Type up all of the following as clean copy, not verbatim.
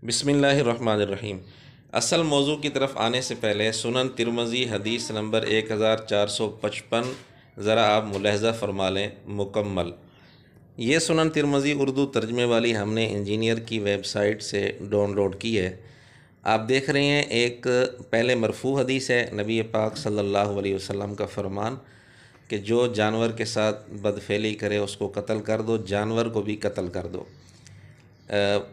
बिस्मिल्लाहिर्रहमानिर्रहीम। असल मौजू की तरफ आने से पहले सुनन तिरमिज़ी हदीस नंबर 1455 ज़रा आप मुलाहज़ा फरमा लें मुकम्मल। ये सुनन तिरमिज़ी उर्दू तर्जमे वाली हमने इंजीनियर की वेबसाइट से डाउनलोड की है। आप देख रहे हैं एक पहले मरफ़ू हदीस है, नबी पाक सल्लल्लाहु अलैहि वसल्लम का फरमान कि जो जानवर के साथ बदफेली करे उसको कत्ल कर दो, जानवर को भी कत्ल कर दो।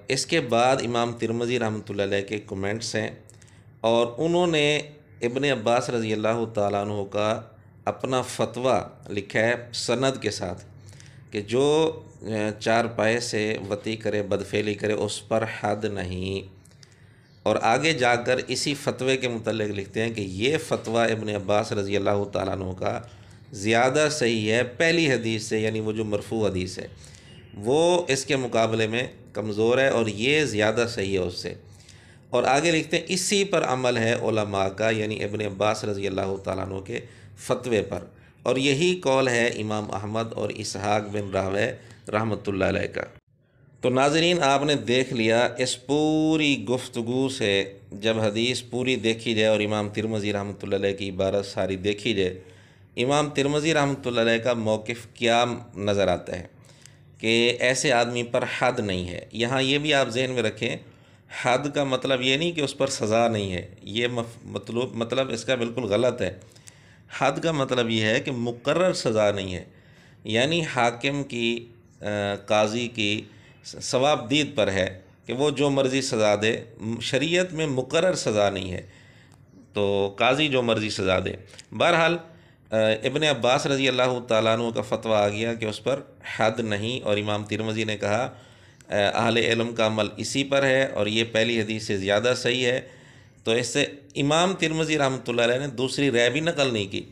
इसके बाद इमाम तिरमिज़ी रहमतुल्लाह अलैह के कमेंट्स हैं और उन्होंने इब्न अब्बास रज़ी अल्लाह तआला अन्हु का अपना फ़तवा लिखा है सनद के साथ कि जो चार पाए से वती करे, बदफेली करे, उस पर हद नहीं। और आगे जाकर इसी फ़तवे के मुतल्लिक़ लिखते हैं कि ये फ़तवा इब्न अब्बास रज़ी अल्लाह तआला अन्हु का ज़्यादा सही है पहली हदीस से, यानी वो जो मरफ़ू हदीस है वो इसके मुकाबले में कमज़ोर है और ये ज़्यादा सही है उससे। और आगे लिखते हैं इसी पर अमल है उलमा का, यानी इब्न अब्बास रज़ी अल्लाह तआला अन्हु के फ़तवे पर, और यही कौल है इमाम अहमद और इसहाक़ बिन रावे रहमतुल्लाह अलैह का। तो नाज़रीन, आपने देख लिया इस पूरी गुफ्तगू से जब हदीस पूरी देखी जाए और इमाम तिरमिज़ी रहमतुल्लाह अलैह की इबारत सारी देखी जाए, इमाम तिरमिज़ी रहमतुल्लाह अलैह का मौक़िफ़ क्या नज़र आता है कि ऐसे आदमी पर हद नहीं है। यहाँ ये भी आप ज़हन में रखें, हद का मतलब ये नहीं कि उस पर सज़ा नहीं है, ये मतलब इसका बिल्कुल गलत है। हद का मतलब ये है कि मुकर्रर सज़ा नहीं है, यानी हाकिम की काज़ी की सवाबदीद पर है कि वो जो मर्ज़ी सज़ा दे, शरीयत में मुकर्रर सज़ा नहीं है, तो काज़ी जो मर्ज़ी सज़ा दे। बहरहाल इब्न अब्बास रज़ी अल्लाह तआला अन्हु का फ़तवा आ गया कि उस पर हद नहीं, और इमाम तिरमिज़ी ने कहा अहले इल्म का अमल इसी पर है और ये पहली हदीस से ज़्यादा सही है। तो इससे इमाम तिरमिज़ी रहमतुल्लाह अलैह ने दूसरी राय भी नकल नहीं की।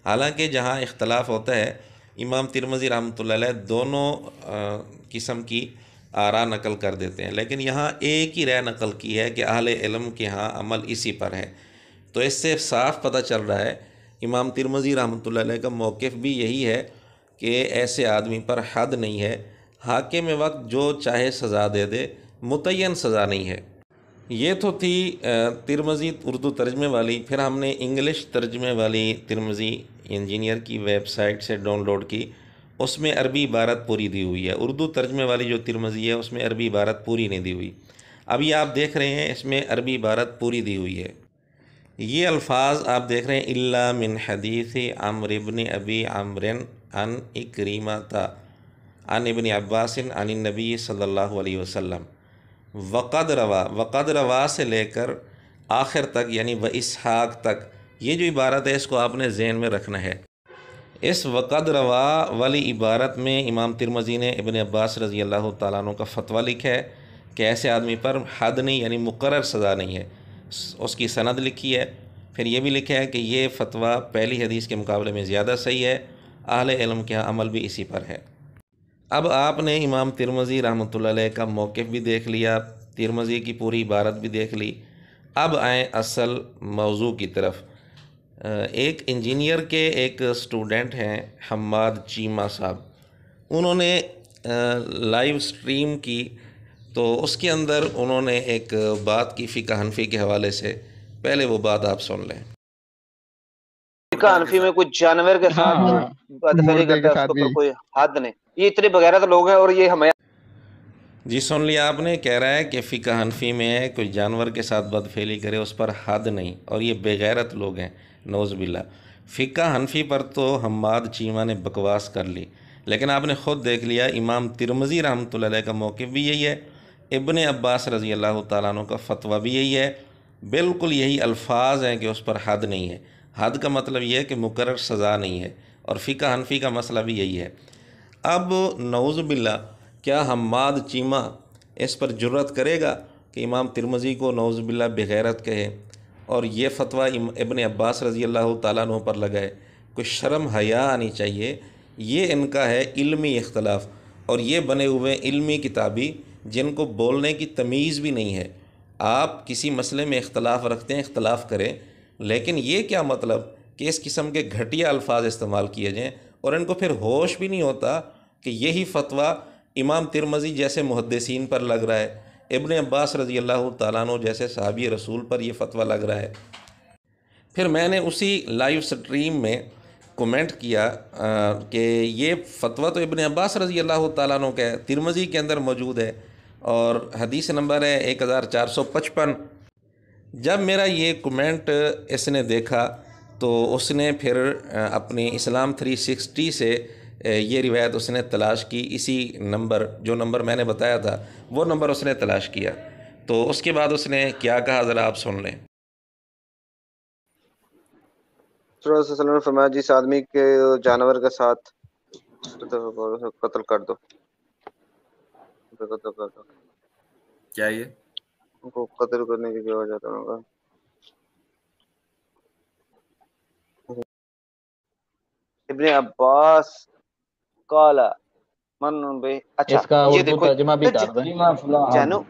हालांकि जहाँ इख्तलाफ होता है, इमाम तिरमिज़ी रहमतुल्लाह अलैह दोनों किस्म की आरा नकल कर देते हैं, लेकिन यहाँ एक ही राय नकल की है कि अहले इल्म के यहाँ अमल इसी पर है। तो इससे साफ़ पता चल रहा है इमाम तिरमिज़ी रहमतुल्लाह अलैह का मौक़िफ़ भी यही है कि ऐसे आदमी पर हद नहीं है, हाकिम वक्त जो चाहे सज़ा दे दे, मुतय्यन सज़ा नहीं है। ये तो थी तिरमिज़ी उर्दू तर्जमे वाली। फिर हमने इंग्लिश तर्जमे वाली तिरमिज़ी इंजीनियर की वेबसाइट से डाउनलोड की, उसमें अरबी इबारत पूरी दी हुई है। उर्दू तर्जमे वाली जो तिरमिज़ी है उसमें अरबी इबारत पूरी नहीं दी हुई। अभी आप देख रहे हैं इसमें अरबी इबारत पूरी दी हुई है। ये अल्फ़ाज़ आप देख रहे हैं, इल्ला मिन हदीस अम्र इब्न अबी अम्रन अन इक्रीमता अन इब्न अब्बासिन अन नबी सल्लल्लाहु अलैहि वसल्लम, वक़द रवा से लेकर आखिर तक, यानी व इसहाक़ तक, ये जो इबारत है इसको आपने ज़हन में रखना है। इस वक़द रवा वाली इबारत में इमाम तिरमिज़ी ने इब्न अब्बास रज़ी अल्लाह तआला अन्हु का फ़तवा लिखा है कि ऐसे आदमी पर हद नहीं, यानी मुकर्रर सज़ा नहीं है। उसकी सनद लिखी है। फिर ये भी लिखा है कि ये फ़तवा पहली हदीस के मुकाबले में ज़्यादा सही है, अहले इल्म के यहाँ अमल भी इसी पर है। अब आपने इमाम तिरमिज़ी रहमतुल्लाह अलैह का मौक़िफ़ भी देख लिया, तिरमिज़ी की पूरी इबारत भी देख ली। अब आएँ असल मौजू की तरफ। एक इंजीनियर के एक स्टूडेंट हैं हम्माद चीमा साहब, उन्होंने लाइव स्ट्रीम की, तो उसके अंदर उन्होंने एक बात की फ़िक़्ह हनफ़ी के हवाले से। पहले वो बात आप सुन लें। फ़िक़्ह हनफ़ी में कोई जानवर के साथ बदफेली करता है उसके ऊपर कोई हद नहीं। ये इतने बगैरत लोग हैं और ये हमें जी सुन लिया आपने। कह रहा है कि फ़िक़्ह हनफ़ी में कोई जानवर के साथ बदफेली करे उस पर हद नहीं, और ये बेगैरत लोग हैं, नौज़ बिल्ला। फ़िक़्ह हनफ़ी पर तो हम्माद चीमा ने बकवास कर ली, लेकिन आपने ख़ुद देख लिया इमाम तिरमिज़ी रहमतुल्लाह अलैह का मौक़िफ़ भी यही है, इब्न अब्बास रज़ी अल्लाह तआला अन्हु का फ़तवा भी यही है। बिल्कुल यही अल्फ़ाज़ हैं कि उस पर हद नहीं है। हद का मतलब ये है कि मुकर्रर सज़ा नहीं है, और फ़िक़्ह हनफ़ी का मसला भी यही है। अब नऊज़ बिल्ला, क्या हम्माद चीमा इस पर जुर्रत करेगा कि इमाम तिरमिज़ी को नऊज़ बिल्ला बेगैरत कहे और ये फ़तवा इब्न अब्बास रज़ी अल्लाह तआला अन्हु पर लगाए? कोई शर्म हया आनी चाहिए। ये इनका है इल्मी इख्तलाफ, और ये बने हुए इल्मी किताबी जिनको बोलने की तमीज़ भी नहीं है। आप किसी मसले में इख्तलाफ रखते हैं, इख्तलाफ करें, लेकिन ये क्या मतलब कि इस किस्म के घटिया अल्फाज इस्तेमाल किए जाएँ, और इनको फिर होश भी नहीं होता कि यही फ़तवा इमाम तिरमिज़ी जैसे मुहद्दिसीन पर लग रहा है, ابن عباس رضی اللہ تعالیٰ عنہ جیسے صحابی رسول پر یہ فتویٰ لگ رہا ہے۔ پھر میں نے اسی لائیو سٹریم میں کومنٹ کیا کہ یہ فتویٰ تو ابن عباس رضی اللہ تعالیٰ عنہ کا ہے، ترمذی کے اندر موجود ہے اور حدیث نمبر ہے 1455۔ جب میرا یہ کومنٹ اس نے دیکھا تو اس نے پھر اپنی اسلام 360 سے یہ روایت اس نے تلاش کی، اسی نمبر جو نمبر میں نے بتایا تھا وہ نمبر اس نے تلاش کیا، تو اس کے بعد اس نے کیا کہا ذرا آپ سن لیں۔ صلی اللہ علیہ وسلم نے فرمایا جس آدمی کے جانور کے ساتھ قتل کر دو، کیا یہ ان کو قتل کرنے کی کیا وجہ ہوگا؟ ابن عباس قالا من بے، اچھا اس کا یہ اردو دیکھو ترجمہ بھی کر دیں۔ جانو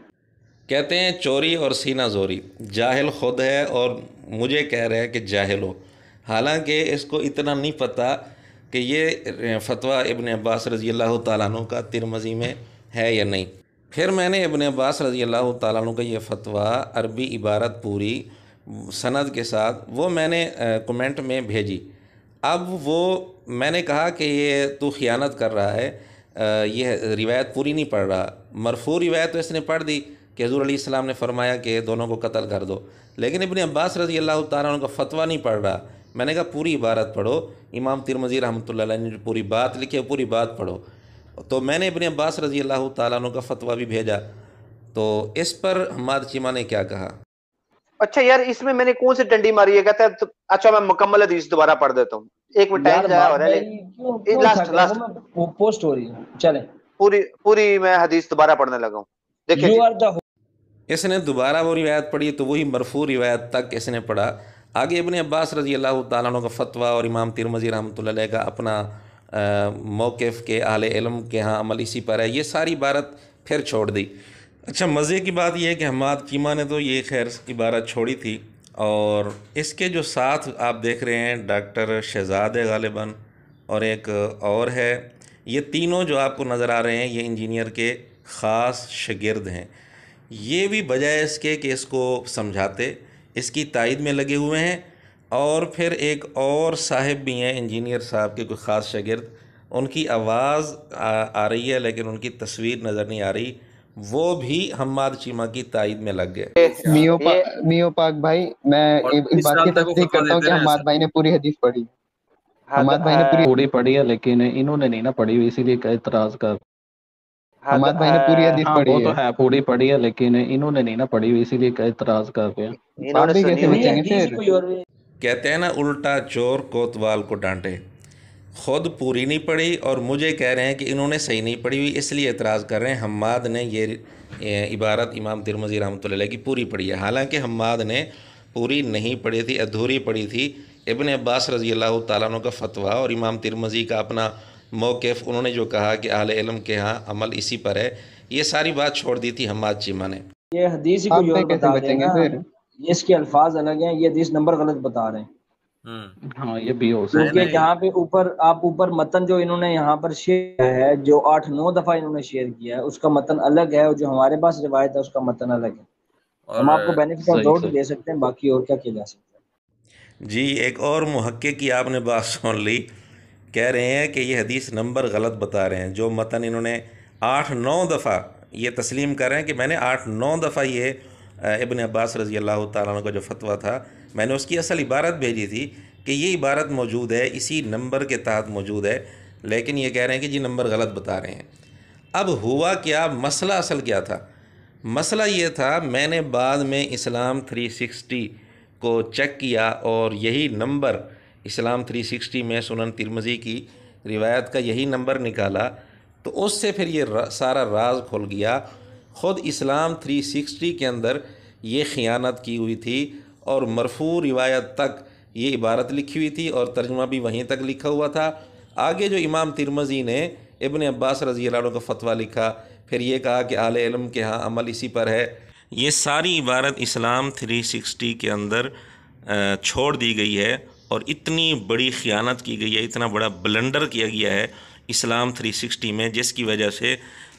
کہتے ہیں چوری اور سینہ زوری، جاہل خود ہے اور مجھے کہہ رہے ہیں کہ جاہل ہو، حالانکہ اس کو اتنا نہیں پتہ کہ یہ فتویٰ ابن عباس رضی اللہ تعالیٰ عنہ کا ترمذی میں ہے یا نہیں۔ پھر میں نے ابن عباس رضی اللہ تعالیٰ عنہ کا یہ فتویٰ عربی عبارت پوری سند کے ساتھ وہ میں نے کومنٹ میں بھیجی۔ اب وہ میں نے کہا کہ یہ تو خیانت کر رہا ہے، یہ روایت پوری نہیں پڑھ رہا، مرفوع روایت تو اس نے پڑھ دی کہ حضور علیہ السلام نے فرمایا کہ دونوں کو قتل کر دو، لیکن ابن عباس رضی اللہ تعالیٰ عنہ کا فتویٰ نہیں پڑھ رہا۔ میں نے کہا پوری عبارت پڑھو، امام ترمذی رحمۃ اللہ علیہ نے جو پوری بات لکھی ہے پوری بات پڑھو، تو میں نے ابن عباس رضی اللہ تعالیٰ عنہ کا فتویٰ بھی بھیجا۔ تو اس پر حماد چیمہ نے کیا کہا؟ اچھا یار اس میں نے کون سی ڈنڈی ماری ہے؟ کہتا ہے اچھا میں مکمل حدیث دوبارہ پڑھ دیتا ہوں، ایک منٹ ٹائم جایا ہو رہا ہے، لاسٹ پوسٹ ہو رہی ہے، چلیں پوری میں حدیث دوبارہ پڑھنے لگا ہوں، دیکھیں اس نے دوبارہ وہ روایت پڑھی تو وہی مرفوع روایت تک اس نے پڑھا۔ آگے ابن عباس رضی اللہ تعالیٰ عنہ کا فتویٰ اور امام ترمذی رحمۃ اللہ علیہ کا اپنا موقف کے اہل علم کے ہاں عمل اسی پر ہے، یہ ساری عبارت پھر چھوڑ دی۔ اچھا مزے کی بات یہ ہے کہ حماد چیمہ نے تو یہ خیر عبارت چھوڑی تھی، اور اس کے جو ساتھ آپ دیکھ رہے ہیں ڈاکٹر شہزاد ہے غالباً اور ایک اور ہے، یہ تینوں جو آپ کو نظر آ رہے ہیں یہ انجینئر کے خاص شاگرد ہیں۔ یہ بھی بجائے اس کے کہ اس کو سمجھاتے، اس کی تائید میں لگے ہوئے ہیں، اور پھر ایک اور صاحب بھی ہیں انجینئر صاحب کے کوئی خاص شاگرد، ان کی آواز آ رہی ہے لیکن ان کی تصویر نظر نہیں آ رہی، وہ بھی حماد چیمہ کی تائید میں لگ گئے۔ میو پاک بھائی میں اس بات کی تصدیق کرتا ہوں کہ حماد بھائی نے پوری حدیث پڑھی، حماد بھائی نے پوری پڑھی ہے لیکن انہوں نے نہیں نا پڑھی ہوئی، اسی لیے اعتراض کر حماد بھائی نے پوری حدیث پڑھی وہ تو ہے پوری پڑھی ہے لیکن انہوں نے نہیں نا پڑھی ہوئی، اسی لیے اعتراض کر رہے ہیں۔ آپ بھی کیسے بچیں گے پھر؟ کہتے ہیں نا الٹا چور کوتوال کو ڈانٹے، خود پوری نہیں پڑھی اور مجھے کہہ رہے ہیں کہ انہوں نے صحیح نہیں پڑھی ہوئی، اس لیے اعتراض کر رہے ہیں حماد نے یہ عبارت امام ترمذی رحمۃ اللہ علیہ کی پوری پڑھی ہے، حالانکہ حماد نے پوری نہیں پڑھی تھی، ادھوری پڑھی تھی۔ ابن عباس رضی اللہ تعالیٰ عنہ کا فتویٰ اور امام ترمذی کا اپنا موقف، انہوں نے جو کہا کہ اہل علم کے ہاں عمل اسی پر ہے، یہ ساری بات چھوڑ دی تھی حماد چیمہ نے۔ یہ حدیث ہی کوئی اور بتا رہے ہیں نا، اس کے الفاظ الگ ہیں، یہ حدیث نمبر غلط بتا رہے ہیں۔ ہاں یہ بھی ہو سکتا ہے، کیونکہ یہاں پہ اوپر متن جو انہوں نے یہاں پر شیئر ہے، جو 8-9 دفعہ انہوں نے شیئر کیا ہے، اس کا متن الگ ہے، اور جو ہمارے پاس روایت ہے اس کا متن الگ ہے۔ ہم آپ کو بینیفٹ آف ڈاؤٹ دے سکتے ہیں، باقی اور کیا کیا جا سکتا ہے۔ جی ایک اور محقق کی آپ نے بات سن لی، کہہ رہے ہیں کہ یہ حدیث نمبر غلط بتا رہے ہیں، جو متن انہوں نے 8-9 دفعہ یہ تسلیم کر رہے ہیں کہ میں نے 8-9 دفعہ یہ ابن عباس رضی اللہ تعالیٰ عنہ کا جو فتویٰ تھا میں نے اس کی اصل عبارت بھیجی تھی کہ یہ عبارت موجود ہے، اسی نمبر کے تحت موجود ہے، لیکن یہ کہہ رہے ہیں کہ جی نمبر غلط بتا رہے ہیں۔ اب ہوا کیا، مسئلہ اصل کیا تھا؟ مسئلہ یہ تھا، میں نے بعد میں اسلام 360 کو چیک کیا اور یہی نمبر اسلام 360 میں سنن ترمذی کی روایت کا یہی نمبر نکالا، تو اس سے پھر یہ سارا راز کھل گیا۔ خود اسلام 360 کے اندر یہ خیانت کی ہوئی تھی اور مرفوع روایت تک یہ عبارت لکھی ہوئی تھی اور ترجمہ بھی وہیں تک لکھا ہوا تھا۔ آگے جو امام ترمذی نے ابن عباس رضی اللہ عنہ کا فتویٰ لکھا، پھر یہ کہا کہ اہل علم کے ہاں عمل اسی پر ہے، یہ ساری عبارت اسلام 360 کے اندر چھوڑ دی گئی ہے، اور اتنی بڑی خیانت کی گئی ہے، اتنا بڑا بلنڈر کیا گیا ہے اسلام 360 میں، جس کی وجہ سے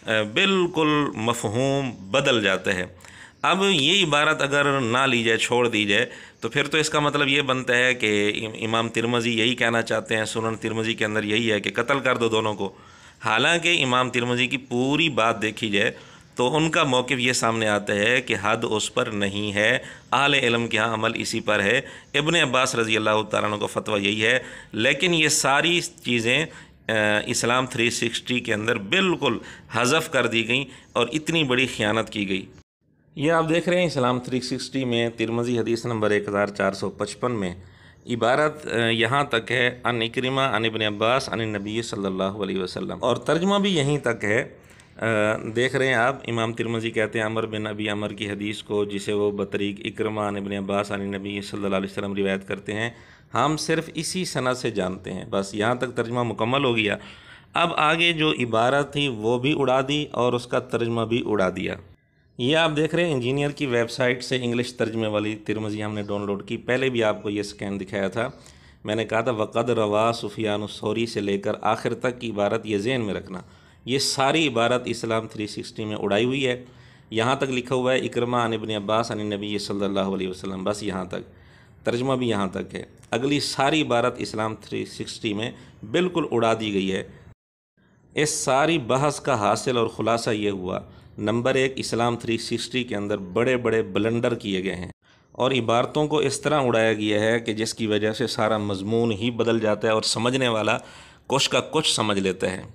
बिल्कुल मफ़हूम बदल जाता है। अब ये इबारत अगर ना ली जाए, छोड़ दी जाए, तो फिर तो इसका मतलब ये बनता है कि इमाम तिरमिज़ी यही कहना चाहते हैं, सुनन तिरमिज़ी के अंदर यही है कि कत्ल कर दो दोनों को। हालांकि इमाम तिरमिज़ी की पूरी बात देखी जाए तो उनका मौक़िफ़ ये सामने आता है कि हद उस पर नहीं है, अहले इल्म के यहाँ अमल इसी पर है। इब्न अब्बास रज़ी अल्लाह तआला अन्हु का फ़तवा यही है। लेकिन ये सारी चीज़ें इस्लाम 360 के अंदर बिल्कुल हज़फ कर दी गई और इतनी बड़ी ख़यानत की गई। ये आप देख रहे हैं इस्लाम 360 में तिरमिज़ी हदीस नंबर 1455 में इबारत यहाँ तक है, अन इक्रिमा अन इब्न अब्बास अन नबी सल्लल्लाहु अलैहि वसल्लम, और तर्जुमा भी यहीं तक है। देख रहे हैं आप, इमाम तिरमिज़ी कहते हैं अमर बिन अबी अमर की हदीस को, जिसे वो बतरीक इक्रिमा अन इब्न अब्बास अन नबी सल्लल्लाहु अलैहि वसल्लम रिवायत करते हैं, हम सिर्फ़ इसी सनद से जानते हैं। बस यहाँ तक तर्जुमा मुकम्मल हो गया। अब आगे जो इबारत थी वो भी उड़ा दी और उसका तर्जुमा भी उड़ा दिया। ये आप देख रहे हैं इंजीनियर की वेबसाइट से इंग्लिश तर्जमे वाली तिरमिज़ी हमने डाउनलोड की। पहले भी आपको ये स्कैन दिखाया था। मैंने कहा था वक़द रवा सुफियान सौरी से लेकर आखिर तक की इबारत ये ज़हन में रखना। ये सारी इबारत इस्लाम 360 में उड़ाई हुई है। यहाँ तक लिखा हुआ है इक्रमा अन इब्न अब्बास अन नबी सल्लल्लाहु अलैहि वसल्लम, बस यहाँ तक। तर्जुमा भी यहाँ तक है। अगली सारी इबारत इस्लाम 360 में बिल्कुल उड़ा दी गई है। इस सारी बहस का हासिल और ख़ुलासा ये हुआ, नंबर 1, इस्लाम 360 के अंदर बड़े बड़े ब्लंडर किए गए हैं और इबारतों को इस तरह उड़ाया गया है कि जिसकी वजह से सारा मजमून ही बदल जाता है और समझने वाला कुछ का कुछ समझ लेता है।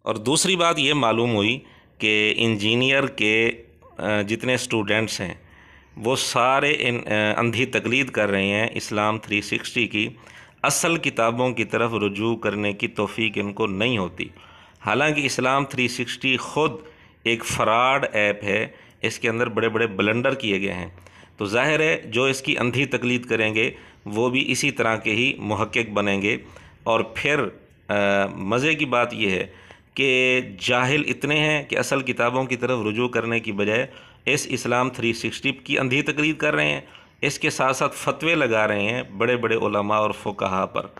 और दूसरी बात ये मालूम हुई कि इंजीनियर के जितने स्टूडेंट्स हैं वो सारे अंधी तकलीद कर रहे हैं इस्लाम 360 की। असल किताबों की तरफ रुजू करने की तौफीक इनको नहीं होती। हालांकि इस्लाम 360 ख़ुद एक फ़राड ऐप है, इसके अंदर बड़े बड़े ब्लंडर किए गए हैं। तो ज़ाहिर है जो इसकी अंधी तकलीद करेंगे वो भी इसी तरह के ही मुहक्किक बनेंगे। और फिर मज़े की बात यह है कि जाहिल इतने हैं कि असल किताबों की तरफ रुजू करने की बजाय इस इस्लाम 360 की अंधी तकलीद कर रहे हैं। इसके साथ साथ फतवे लगा रहे हैं बड़े बड़े उलमा और फुक़हा पर।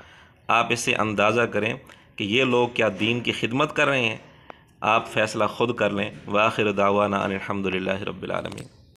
आप इससे अंदाज़ा करें कि ये लोग क्या दीन की खिदमत कर रहे हैं। आप फ़ैसला ख़ुद कर लें। व आखिर दावाना अनिल हम्दुलिल्लाहि रब्बिल आलमीन।